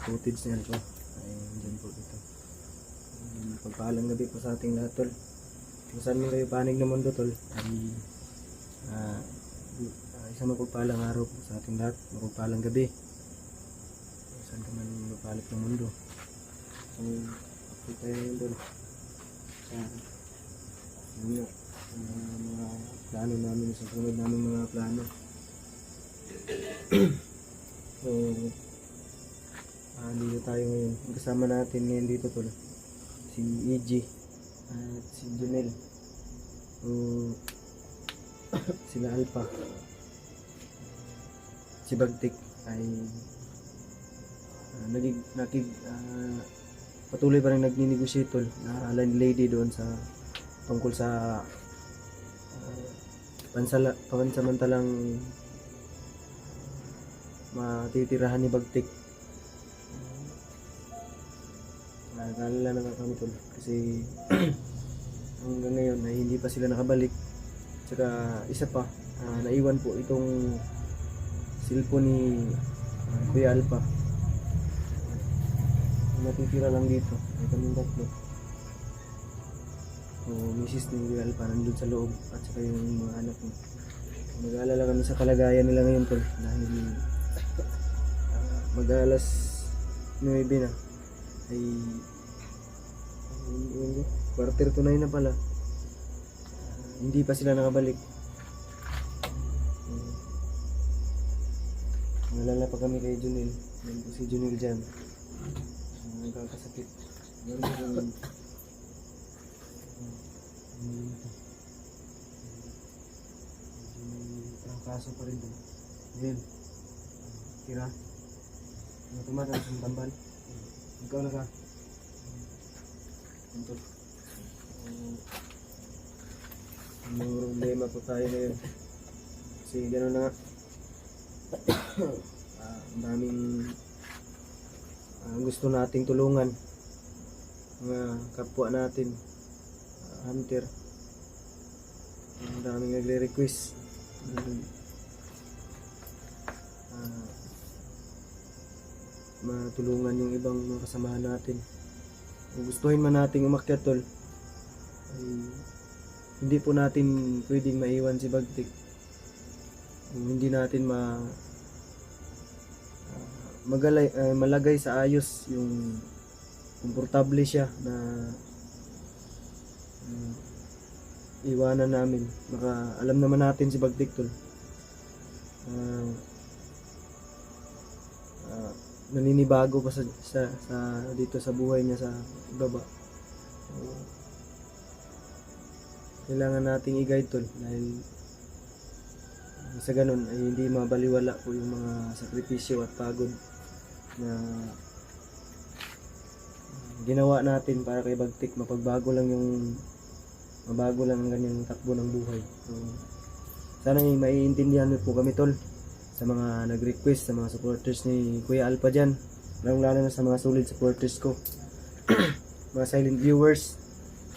footage na ito ay dyan po ito. Pagpaalang gabi po sa ating lahat, tol. Kung saan man kayo panig ng mundo, tol, ay isang mapagpalang araw po sa ating lahat, mapagpalang gabi kung saan ka man mapalit ng mundo. So update tayo ngayon, tol, sa mga plano namin, sa sunod namin mga plano. So dito tayo ngayon. Ang kasama natin ngayon dito, tol, si EG at si Junel. Sila Alpha, si Bagtik ay patuloy pa rin nagni-negotiate, tol, na landlady doon sa tungkol sa pansamantalang matitirahan ni Bagtik. Nag-aalala na kami, tol, kasi hanggang ngayon ay hindi pa sila nakabalik. Tsaka isa pa, naiwan po itong cellphone ni Kuya Alpha. Natitira lang dito ay kaming tatlo. Misis ni Kuya Alpha nandun sa loob, at saka yung mga anak mo. Nag-aalala kami sa kalagayan nila ngayon, tol, dahil mag-alas 9 na ay quarter to 9 na pala. Hindi pa sila nakabalik. Nalala pa kami kay Junel. Yan po si Junel dyan. Nagkakasakit. Ang kaso pa rin doon. Yan. Tira. Tumatang sa tambal. Ikaw na ka. Ito. May problema po tayo ngayon. Kasi gano'n na nga. Ang daming gusto nating tulungan. Mga kapwa natin. Hunter. Ang daming nagre-request. Matulungan yung ibang mga kasamahan natin. Kung gustuhin man nating umakyat, tol, ay hindi po natin pwedeng maiwan si Bagtik. Kung hindi natin malagay sa ayos yung komportable siya na iwanan namin. Baka alam naman natin si Bagtik, tol, naninibago pa sa dito sa buhay niya sa baba. Kailangan nating i-guide, tol, dahil sa ganun ay hindi mabaliwala po yung mga sakripisyo at pagod na ginawa natin para kay Bagtik. Mabago lang ang ganyang takbo ng buhay. So, sana maiintindihan niyo po kami, tol, sa mga nag-request, sa mga supporters ni Kuya Alpha dyan, lalo na sa mga solid supporters ko. Mga silent viewers.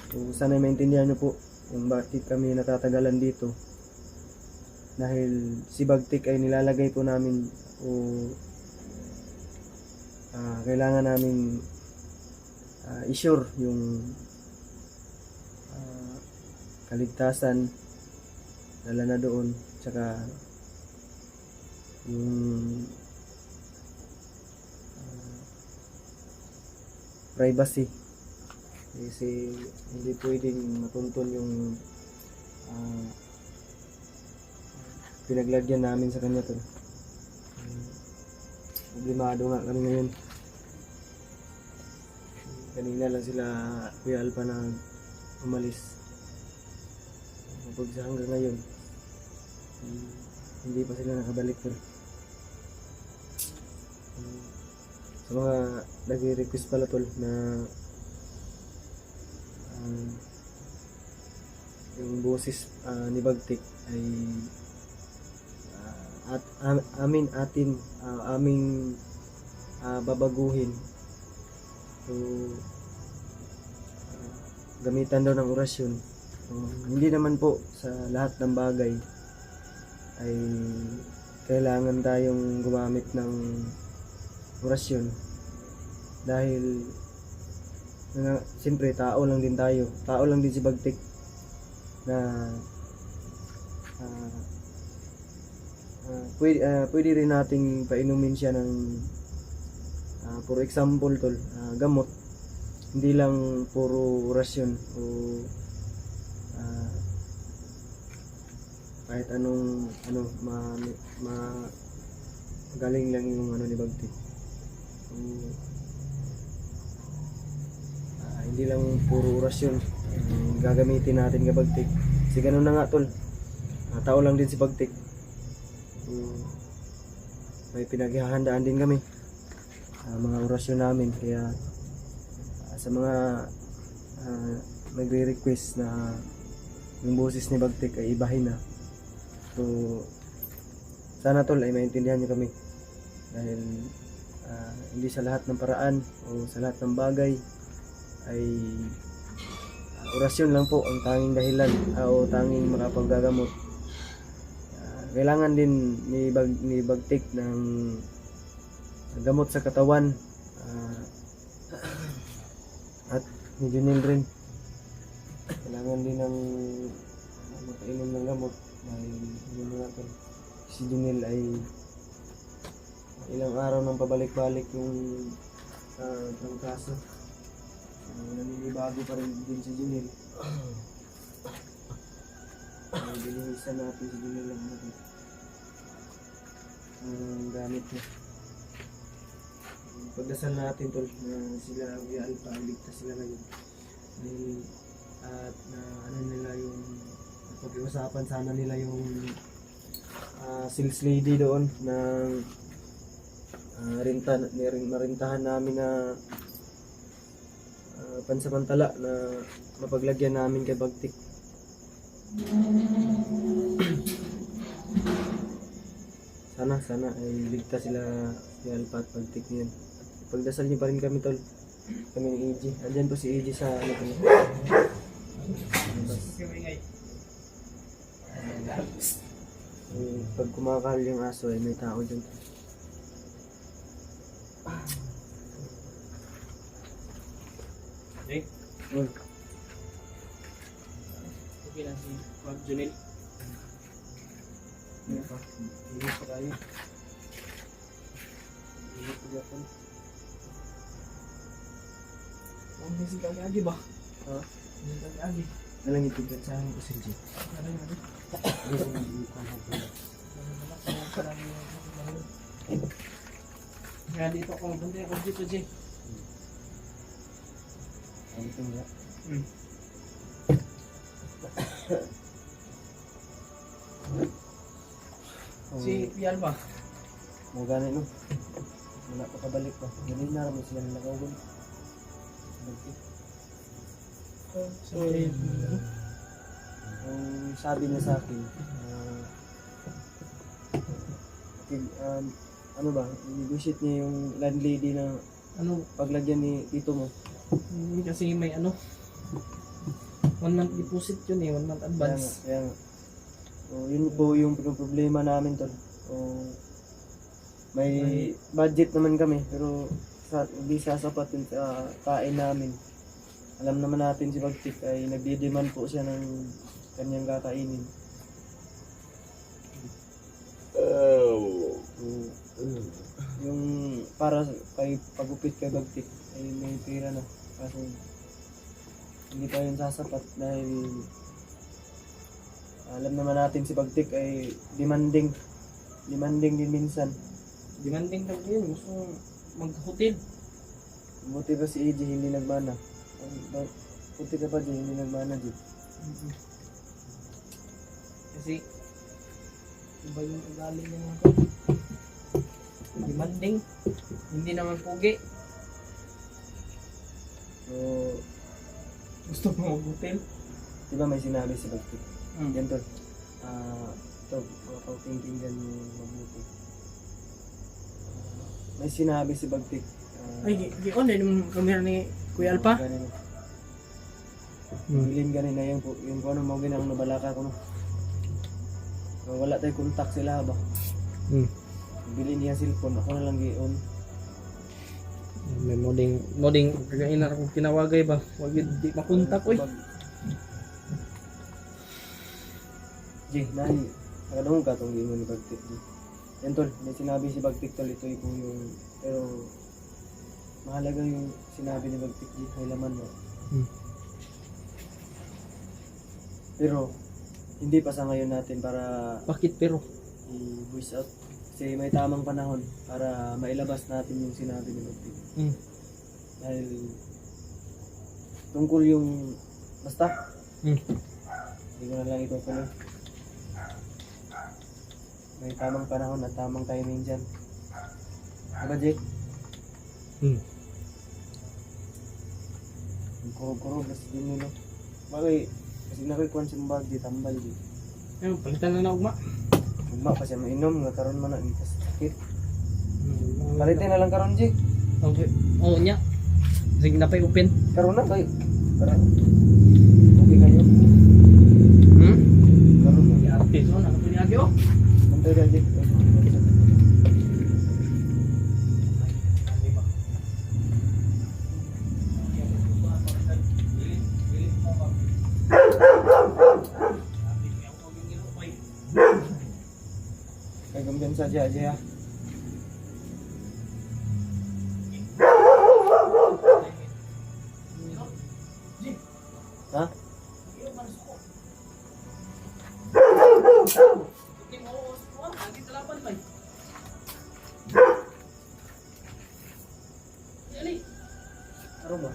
So, sana maintindihan nyo po kung bakit kami natatagalan dito, dahil si Bagtik ay nilalagay po namin o kailangan namin i-sure yung kaligtasan dala na doon, tsaka yung privacy, kasi hindi pwedeng matuntun yung pinaglagyan namin sa kanya, tol. Problemado nga kami ngayon. Kanina lang sila Kuya Alpha na umalis. Kapag sa hanggang ngayon hindi pa sila nakabalik, tol. Sa mga nag-request pala, tol, na yung boses ni Bagtik ay aming babaguhin. So gamitan daw ng orasyon. Hindi naman po sa lahat ng bagay ay kailangan tayong gumamit ng orasyon. dahil siyempre tao lang din tayo, tao lang din si Bagtik na pwede rin nating painumin siya ng for example tol, gamot, hindi lang puro rasyon o kahit anong galing lang yung ni Bagtik. So, hindi lang puro rasyon gagamitin natin kay Bagtik. Kasi ganun na nga tol, tao lang din si Bagtik. May pinaghahandaan din kami mga orasyon namin, kaya sa mga nagre-request na yung boses ni Bagtik ay ibahin na. So sana tol ay maintindihan niyo kami, dahil hindi sa lahat ng paraan o sa lahat ng bagay ay orasyon lang po ang tanging dahilan o tanging makapaggagamot. Kailangan din ni Bagtik ng gamot sa katawan, at ni Junel rin kailangan din ng makainom ng gamot, dahil yun nga to, si Junel ay ilang araw nang pabalik-balik yung trangkaso. Naninibago pa rin din si Junel. Binilisan natin si Junel lang natin ang gamit niya. Pagdasal natin tol na sila Kuya Alpha ay ligtas sila ngayon, at na nila yung pag-iusapan sana nila yung sales lady doon ng marintahan namin na pansamantala na mapaglagyan namin kay Bagtik. Sana ay ligtas sila Kuya Alpha at Bagtik niyan. Pagdasal niyo pa rin kami tol, kami ni EG. Andyan po si EG sa ko. Pag kumakahal yung aso ay may tao dyan. Okay. Okay na si Mag Junel. Hindi pa tayo. Hindi pa dyan. Ang hindi kagi ba? Ha? Hindi kagi. Nalang itigat sa akin ko si EG. Kaya dito ako, bantay ako dito, Jay. Ano ito nga? Si Pial ba? Mga ganit no? Wala pa kabalik pa. Ganun na naman sila nilakawan. So, ang sabi niya sa akin, ano ba, i-negotiate niya yung landlady na ano, paglagyan ni tito mo. kasi may 1 month deposit yun 1 month advance. Kaya nga. So, yun po yung problema namin tol. So, may budget naman kami, pero hindi sasapat yun sa kain namin. Alam naman natin si Bagtik ay nagdi-demand po siya ng kanyang kakainin. Yung para kay pagupit kay Bagtik ay may pera na, kasi hindi pa yun sasapat, dahil alam naman natin si Bagtik ay demanding din minsan. Demanding talaga yun, gusto mag-hotel. Buti pa si AJ hindi nagmana. Buti ka pa dyan, hindi nagmana dyan. Kasi iba yung ugali niya mga demanding, hindi naman pugi. So, Gusto mo mag-hotel. di ba may sinabi si Bagtik? Yan tol. Ito, makapagpinggan yung mabuti. May sinabi si Bagtik. Ay, online naman kamera ni Kuya Alpha. Bilin ganina yung kung ano mo ginang nabalaka ko no. Wala tayong contact sila ba? Bilin niya cellphone, ako na lang gi-on. May moding kagaina ra kung kinawagay ba. Wag yun di makontak oy. Ji, nahi. Nakadungog ka itong gingon ni Bagtik. Ji. Yan tol, may sinabi si Bagtik tol, ito po yung, pero mahalaga yung sinabi ni Bagtik. Ji, may laman mo. Pero, hindi pa sa ngayon natin para Bakit pero? i-voice out. Kasi may tamang panahon para mailabas natin yung sinabi ni Bagtik. Dahil tungkol yung basta hindi ko na lang itutuloy. May tamang panahon at tamang timing dyan. Diba, Jake? Ang kurog-kurog kasi din nila. Bakit? Kasi nakikuhan si Mbag di tambal di. Ayun, palitan na ugma. Ugma pa siya mainom nga karon man ang sakit. Palitin na lang karon, Jake. Okay. Oo nya. Sige na pa open. Karon na kayo. Karon. Okay kayo. Karon na. Ate so na ko niya oh. Antay na, Jake. Kaya gamitin saja aja ya. Ha? Ano ba?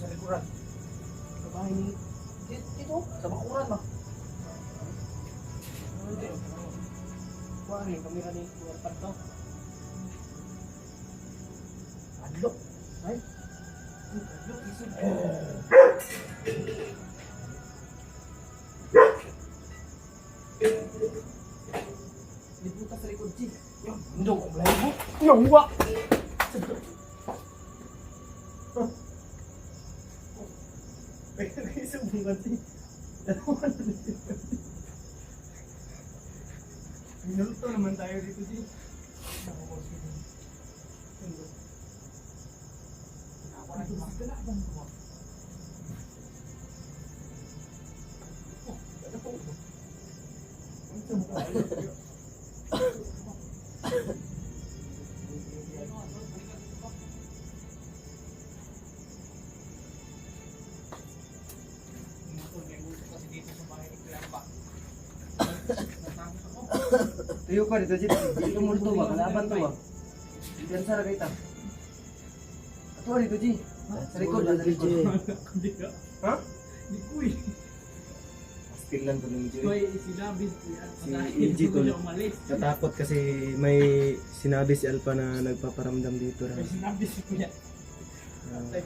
Sa likuran. Kabahay ni dito sa bakuran ba? Kuha ni kamera ni kuha pa to. Adlo. Ay. Adlo isip. Dibuka sa likod G. Yung hindi ko blind mo. Yung wa. Sumbungan sih. Minuto naman tayo dito G. Tuyo pa dito Jit. Dito multo ba? Kalaban to ba? Diyan sa kita. Ato dito Ji. Sa likod sa likod. Ha? Di kuy. Still lang to ng Ji. May sinabi Si EG to. Katakot kasi may sinabi si Alpha na nagpaparamdam dito na. May sinabi si kuya.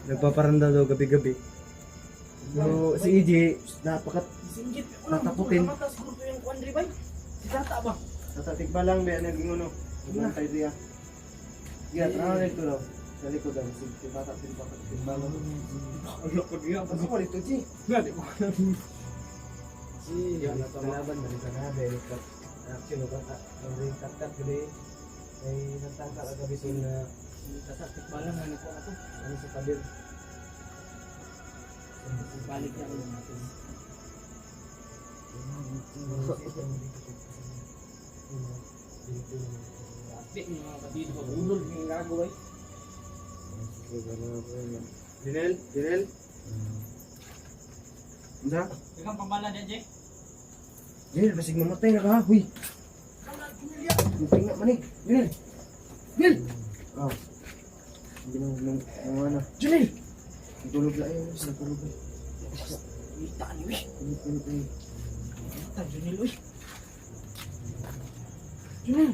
Nagpaparamdam daw gabi-gabi. So si EG Singgit. Tataputin. Mata siguro yung kuandri bay. Si tata ba? Tatatik ba lang ba naging ano? Nagantay siya. Yeah, tara na ito daw. Sa likod ang sige, bata, timbangan. Wala ko diya. Ano ko dito, G? Nga, di ko alam. G, kalaban na rin na, very cut. Action ka, very cut gede. Ay, nagtangka ka gabi so na Kasakit ba lang ano ko ako. ano sa pader. Balik na ako natin. Di, yung mga kapito ko. Ulol, yung gagawin. Dinel? Dinel? Hindi? Ikaw pambala niya, Jay? Dinel, basig mamatay na ka, huy. Mutay nga manig. Dinel! Dinel! Oh. Hindi na, nung ano. Dinel! Tulog lang yun, sa tulog lang. Ita niyo, eh. Init. Ita, Junil, uy. Dinel!